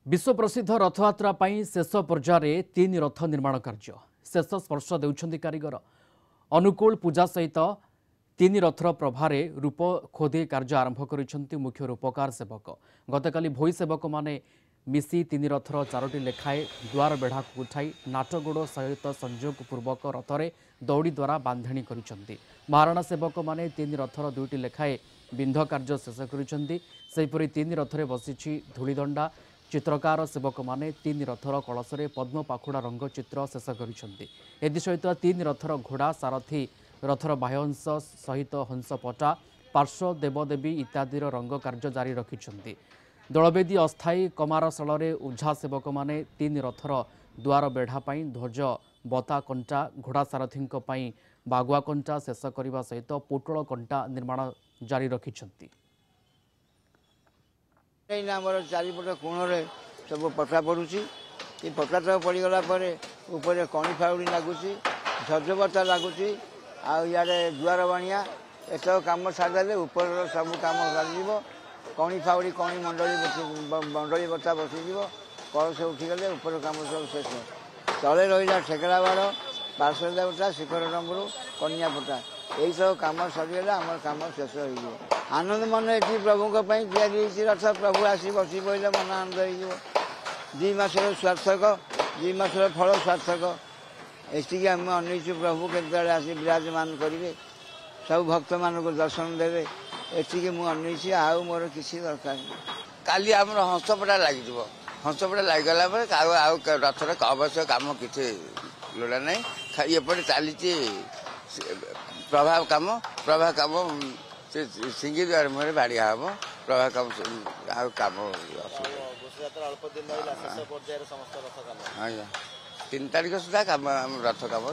विश्व प्रसिद्ध रथयात्रा शेष पर्यायर 3 रथ निर्माण कार्य शेष स्पर्श देउछन्ति कारीगर अनुकूल पूजा सहित 3 रथर प्रभारे रूप खोदे कार्य आरंभ करिसेंति मुख्य रूपकार सेवक गतकाली भोई सेवक माने मिसी 3 रथर 4टी लेखाए द्वार बेढ़ा को उठाई नाटगोड़ सहित संयोग पूर्वक रथरे दौड़ी द्वारा बांधणी करिसेंति महाराणा सेवक माने 3 रथर 2टी लेखाए बिंध कार्य शेष करिसेंति सेहिपरि 3 रथरे बसिछि धूलीदंडा चित्रकार सेवक माने 3 रथर कलशरे पद्म पाखुड़ा रंग चित्र शेष करिसेंति एदि सहित 3 रथर घोड़ा सारथी रथर बाह्यंश सहित हंसपटा पार्श्व देवदेवी इत्यादिर रंग कार्य जारी रखिछन्ति दलवेदी अस्थायी कमारशाल उझा सेवक माने 3 रथर द्वार बेढ़ा पाई ध्वज बता कंटा घोड़ा सारथी बागुआ कंटा शेष करने सहित पोटल कंटा निर्माण जारी रखिछन्ति चारिपट कोणे सब पटा पड़ुची पटा तक पड़गला ऊपर कणी फाउड़ी लगुच ध्वजबता लगुच आड़े दुआर बाणिया एत कम सारिदे ऊपर सब कम कर कणी फाउड़ी कणी मंडली बता बसीज कलश उठीगले ऊपर कम सब शेष तले रहा ठेकड़ा बाड़ पार्श्व देवता शिखर नंबर कन्या पटा यही सब कम सरीगले आम कम शेष हो आनंद मन ये प्रभु रथ प्रभु आसी बसी पड़े मन आनंद हो 2 मासर सार्थक 2 मासर फल सार्थक एटिक आम अनईचु प्रभु केतले आसी विराजमान करेंगे सब भक्त मान को दर्शन देवे एटिक मुझे अनईची आउ मोर किसी दरकार काली आम हंसपटा लगे हंसपटा लगगला रथर अवश्य कम किसी लोड़ा ना एपटे चली प्रभाव कम सिंगी द्वार मुझे बाड़िया हम प्रभा कम कम 3 तारीख सुधा कम रथ कम।